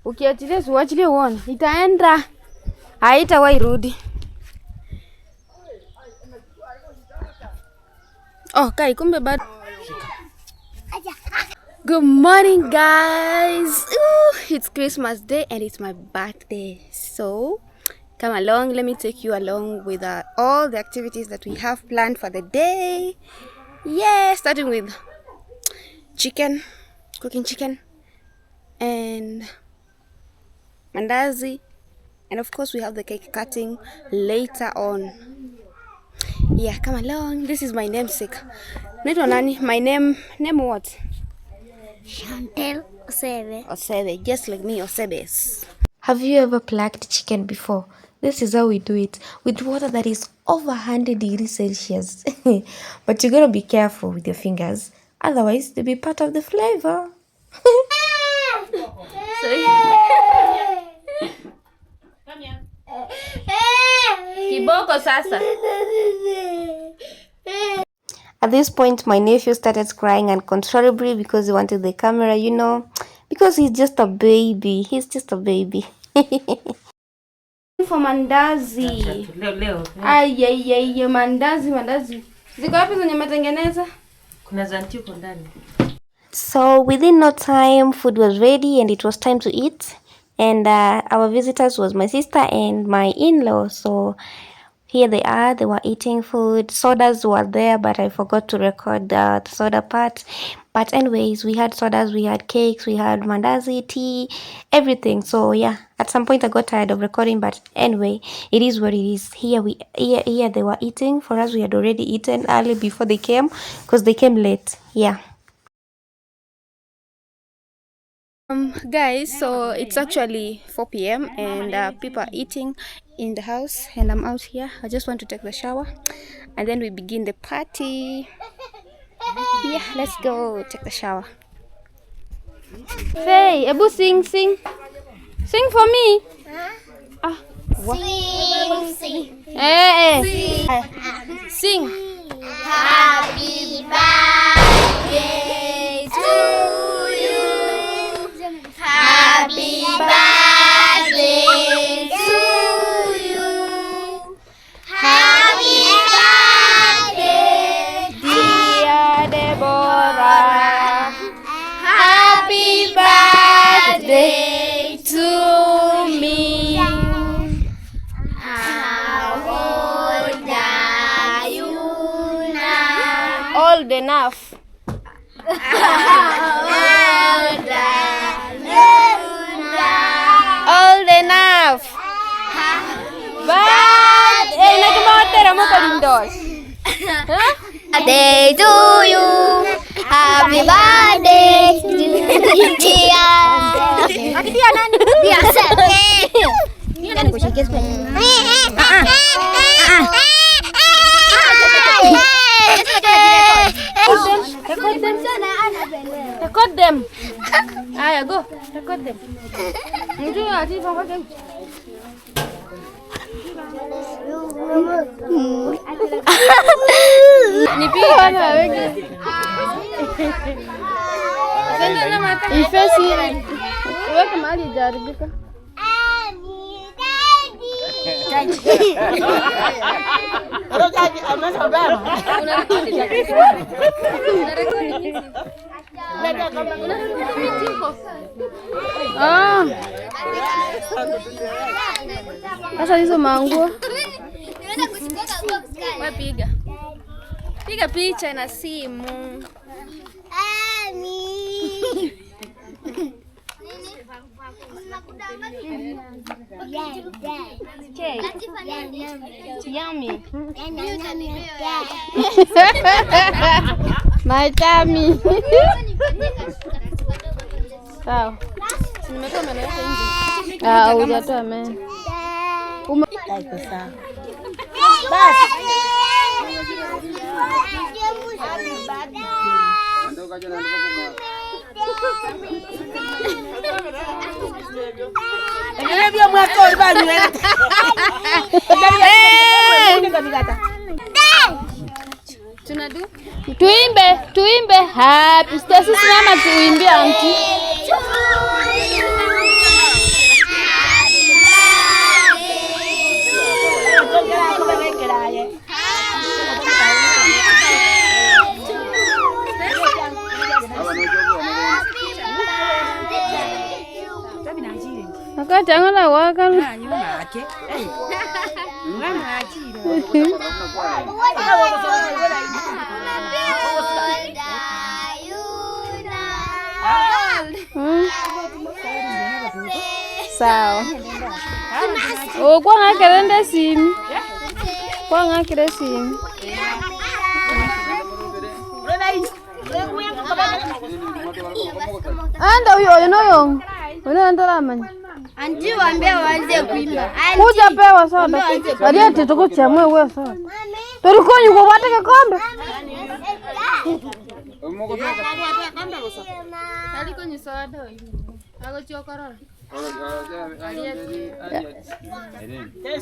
Ukiachilia uachilie uone itaenda, haitawahi rudi. Oh, kai kumbe bado. Good morning guys. It's Christmas Day and it's my birthday. So come along, let me take you along with all the activities that we have planned for the day. Yeah, starting with chicken, cooking chicken and mandazi, and of course we have the cake cutting later on. Yeah, come along. This is my namesake. Naitwa nani? My name what? Chantel Osebe. Osebe, just like me, Osebes. Have you ever plucked chicken before? This is how we do it, with water that is over 100 degrees Celsius. But you gotta be careful with your fingers, otherwise they'll be part of the flavor. Kiboko sasa. At this point, my nephew started crying uncontrollably because he wanted the camera, you know, because he's just a baby. He's just a baby. For mandazi. Leo. Mandazi. Ziko wapi zenye umetengeneza? Kuna zanti uko ndani. So within no time, food was ready and it was time to eat. And our visitors was my sister and my in-law. So here they are, they were eating food. Sodas were there, but I forgot to record the soda part. But anyways, we had sodas, we had cakes, we had mandazi, tea, everything. So yeah, at some point I got tired of recording, but anyway, it is what it is. Here they were eating. For us, we had already eaten early before they came, because they came late. Yeah. Guys, so it's actually 4 p.m. and people are eating in the house and I'm out here. I just want to take the shower and then we begin the party. Yeah, let's go take the shower. Hey, Ebu, sing for me. Ah, Sing. Hey, sing. Happy birthday to you. Happy birthday to you. Happy birthday, Dear Deborah. happy Birthday to me. How old are you now? Old enough. Old enough. But nagmawatera mo ko lindos. Birthday to you. Happy birthday to you. Dia nani? Dia set. Kan ko sikit pa. Record them. Aya, go. Record them. Ndio ati record them. Nipige na wewe. Sasa na mata. Ifesi ile. Wewe mahali jaribika. Sasa hizo manguo. Piga picha na simu. Yummy. My tummy. Sawa. Nimetoa meno yote nje. Hujatoa meno. Haiko sawa. Bas. Tuimbe happy Stacy, simama tuimbie auntie. Akatangala wakalu. Sawa. Oh, kwa ngakirenda simu. Kwa ngakire simu. Anda uyo noyo. Unaenda ramani. Anti waambie waanze kuimba. Kuja pewa soda. Baada tukuchamwe wewe soda. Tulikonyi kwa wate kikombe. Alikonyi soda wewe. Agochokorora.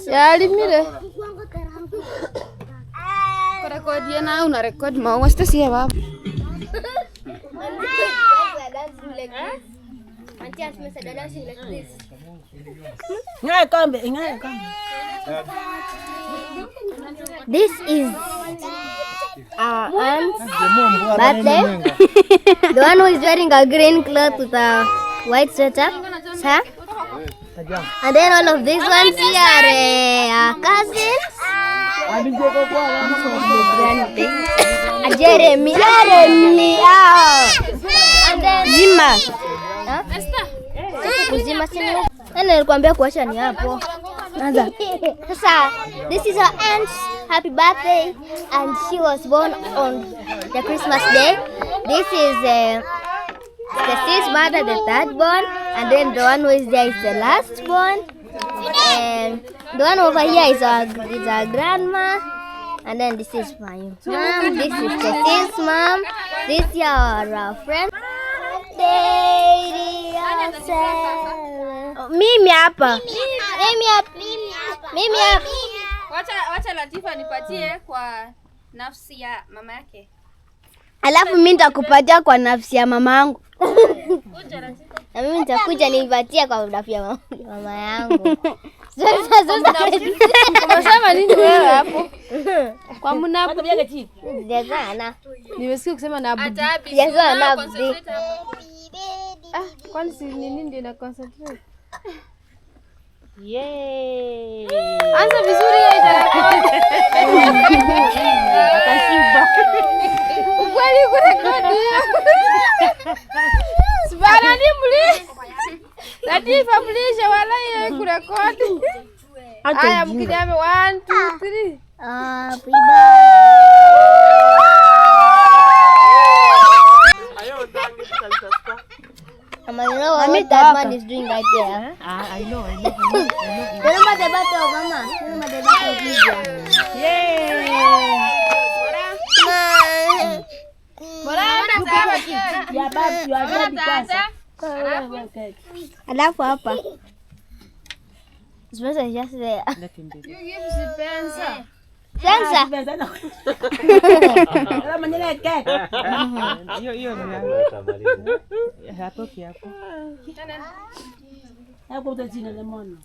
Yalimire. Rekodi na una rekodi mau Stacy ya baba. Auntie has made a dancing like this. This is our aunt's birthday. The one who is wearing a green cloth with a white sweater. Sir? And then all of these ones here are our cousins. Jeremy. And then Zima. Kuzima sini. Nilikwambia kuacha ni hapo. Anza. Sasa, this is our aunt's happy birthday and she was born on the Christmas day. This is Stacy's mother, the third born, and then the one who is there is the last born. And the one over here is our grandma. And then this is my mom. This is Stacy's mom. This is our friend. Mimi hapa. Wacha Latifa nipatie kwa nafsi ya mama yake. Alafu mimi nitakupatia kwa nafsi ya mamangu. Na mimi nitakuja nipatie kwa nafsi ya mama yangu. Sasa Umesema nini wewe hapo? Kwa mnabu. Sijazana. Nimesikia kusema nabu. Sijazana nabu. Kwani si nini ndio na concentrate? Yay. Anza vizuri hiyo itarekodi. Akashiba. Kwani kurekodi? Sibana ni mli. Latifa mlisha wala yeye kurekodi. Aya mkidame 1 2 3. Happy birthday. Mama, you know what that man is doing right there? I know. Remember the birthday of Mama? Remember the birthday of Lydia? Yay! Alafu hapa. Spencer is just there. You give Spencer. Spencer. Hiyo ni hapo kiapo. Hapo utazina lemon.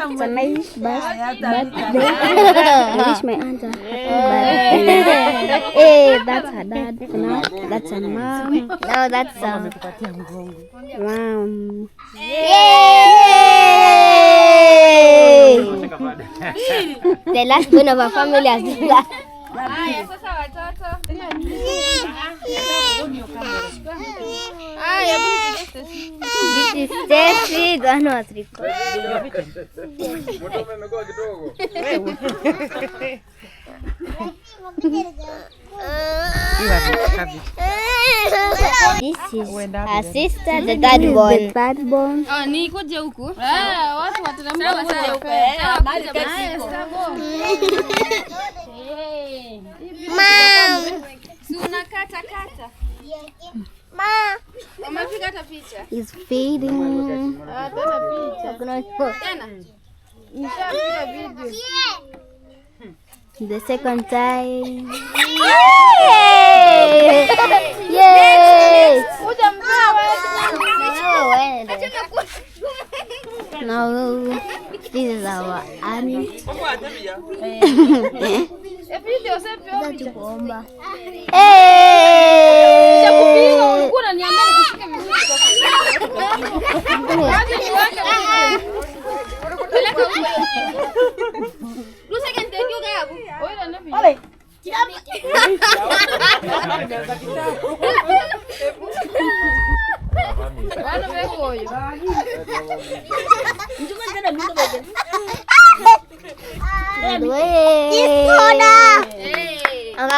It's a nice birthday. I wish my aunt a happy birthday. Hey, that's her dad. Now that's her mom. Now that's mom. Yay! The last one of our family has done that. Aya sasa watoto. Aya buni Stacy. This is Stacy, the one who was recording. This is her sister, the third born. The third born. Oh, ni kuje huku. Watu wateremka kuje huku. Mom. Si unakata. Umefika hata picha. He's feeding. Tena picha. Tena. Nishapiga video. The second time. Yes. Kuja mzee. Now this is our aunt. Video sasa picha. Ulikuwa unaniambia nikushike vizuri. Wacha niweke video. Peleka huko. Lusa kan thank you kaya hapo. Oila na video. Wana weko huyo.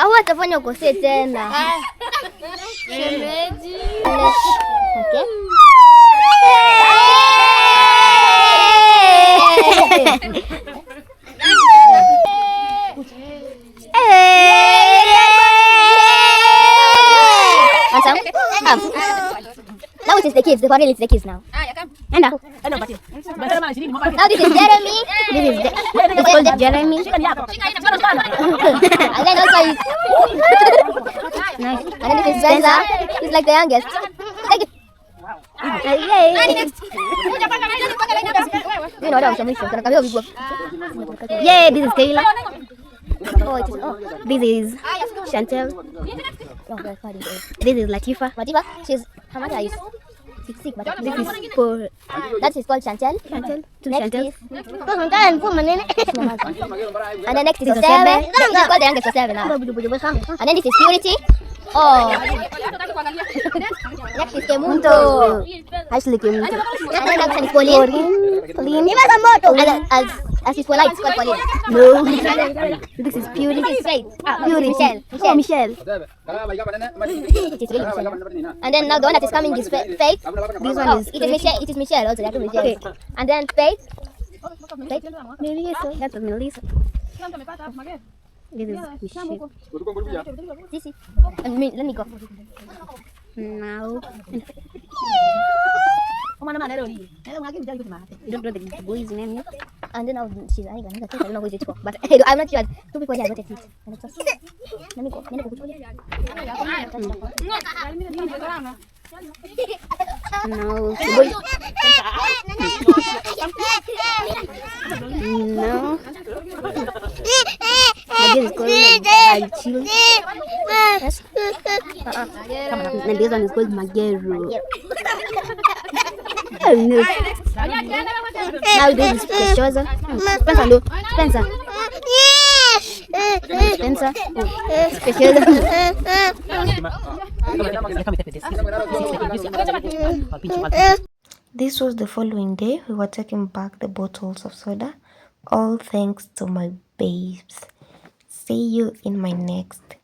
Huwa atafanya ukosee tena. Shemeji. Okay. Now it is the kids. For real, it's the kids now. Enda. Now this is Jeremy. This is Jeremy. and then also is Nice. and then this is Spencer. He's like the youngest. Take it. You know that was Yeah, this is Kayla. Oh, it is. Oh, This is Chantel. oh, sorry. This is Latifa. Matifa, she's how much are you? 6 but This is for that is called Chantel. Chantel. Two Next Chantel. is and then next is This is Sebe. Sebe. She's called the youngest of 7 now. And then this is Purity. Oh, next is Kemunto. Ashley Kim. And then next is Pauline. Pauline. And as is polite, it's called Pauline. No. This is Purity. This is Faith. Purity. Michelle. Oh, Michelle. It is really Michelle. And then now the one that is coming is Faith. This one Oh, is it is Michelle. It is Michelle also. That's Michelle. Okay. And then Faith. Melissa. That was Melissa. This is Michelle. Sissy. And me, let me go. Now. You don't know the boy's name yet? And then now she's I don't know who is it for. But I'm not sure. 2 people here got it. Let me go. No. The boy. No. This is called Alchil. Yes. And this one is called Magero. Oh no. Now this is Preciousa. Spencer, no. Spencer. Spencer. Preciousa. This was the following day. We were taking back the bottles of soda. All thanks to my babes. See you in my next